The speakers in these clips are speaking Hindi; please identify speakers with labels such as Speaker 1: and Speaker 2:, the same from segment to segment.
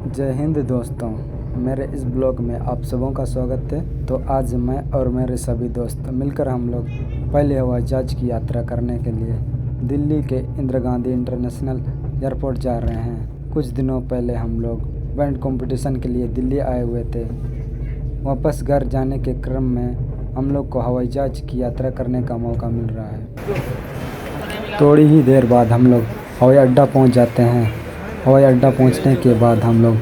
Speaker 1: जय हिंद दोस्तों, मेरे इस ब्लॉग में आप सबों का स्वागत है। तो आज मैं और मेरे सभी दोस्त मिलकर हम लोग पहले हवाई जहाज़ की यात्रा करने के लिए दिल्ली के इंदिरा गांधी इंटरनेशनल एयरपोर्ट जा रहे हैं। कुछ दिनों पहले हम लोग बैंड कंपटीशन के लिए दिल्ली आए हुए थे। वापस घर जाने के क्रम में हम लोग को हवाई जहाज़ की यात्रा करने का मौका मिल रहा है। थोड़ी ही देर बाद हम लोग हवाई अड्डा पहुँच जाते हैं। हवाई अड्डा पहुंचने के बाद हम लोग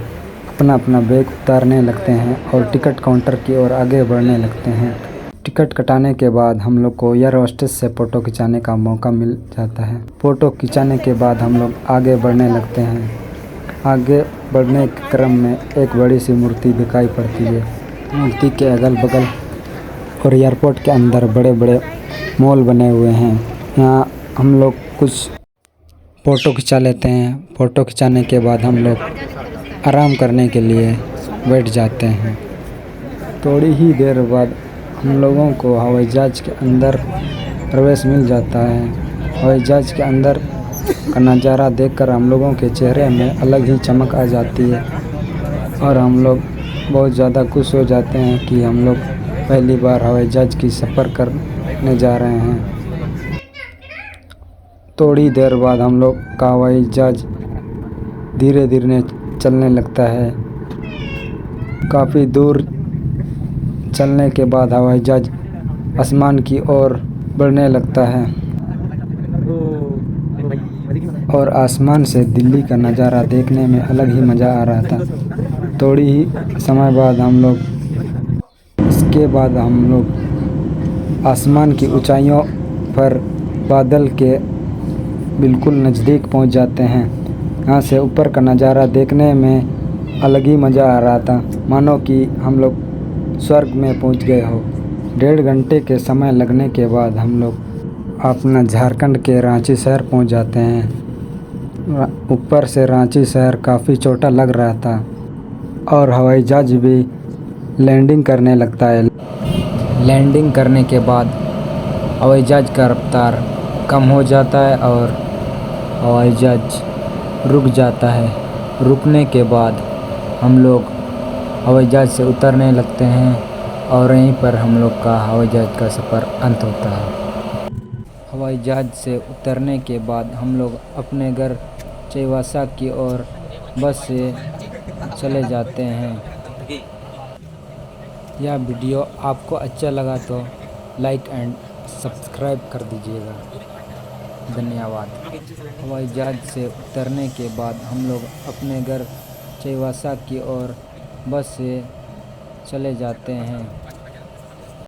Speaker 1: अपना अपना बैग उतारने लगते हैं और टिकट काउंटर की ओर आगे बढ़ने लगते हैं। टिकट कटाने के बाद हम लोग को एयर होस्टेस से फ़ोटो खिंचाने का मौका मिल जाता है। फ़ोटो खिंचाने के बाद हम लोग आगे बढ़ने लगते हैं। आगे बढ़ने के क्रम में एक बड़ी सी मूर्ति दिखाई पड़ती है। मूर्ति के अगल बगल और एयरपोर्ट के अंदर बड़े बड़े मॉल बने हुए हैं। यहाँ हम लोग कुछ फ़ोटो खिंचा लेते हैं। फ़ोटो खिंचाने के बाद हम लोग आराम करने के लिए बैठ जाते हैं। थोड़ी ही देर बाद हम लोगों को हवाई जहाज़ के अंदर प्रवेश मिल जाता है। हवाई जहाज़ के अंदर का नज़ारा देखकर हम लोगों के चेहरे में अलग ही चमक आ जाती है और हम लोग बहुत ज़्यादा खुश हो जाते हैं कि हम लोग पहली बार हवाई जहाज़ की सफ़र करने जा रहे हैं। थोड़ी देर बाद हम लोग का हवाई जहाज़ धीरे धीरे चलने लगता है। काफ़ी दूर चलने के बाद हवाई जहाज़ आसमान की ओर बढ़ने लगता है और आसमान से दिल्ली का नज़ारा देखने में अलग ही मज़ा आ रहा था। थोड़ी ही समय बाद इसके बाद हम लोग आसमान की ऊंचाइयों पर बादल के बिल्कुल नज़दीक पहुंच जाते हैं। यहाँ से ऊपर का नज़ारा देखने में अलग ही मज़ा आ रहा था, मानो कि हम लोग स्वर्ग में पहुंच गए हो। 1.5 घंटे के समय लगने के बाद हम लोग अपना झारखंड के रांची शहर पहुंच जाते हैं। ऊपर से रांची शहर काफ़ी छोटा लग रहा था और हवाई जहाज़ भी लैंडिंग करने लगता है। लैंडिंग करने के बाद हवाई जहाज़ का रफ्तार कम हो जाता है और हवाई जहाज़ रुक जाता है। रुकने के बाद हम लोग हवाई जहाज़ से उतरने लगते हैं और यहीं पर हम लोग का हवाई जहाज़ का सफ़र अंत होता है। हवाई जहाज़ से उतरने के बाद हम लोग अपने घर चाईबासा की ओर बस से चले जाते हैं। यह वीडियो आपको अच्छा लगा तो लाइक एंड सब्सक्राइब कर दीजिएगा। धन्यवाद। हवाई जहाज़ से उतरने के बाद हम लोग अपने घर चाईबासा की ओर बस से चले जाते हैं।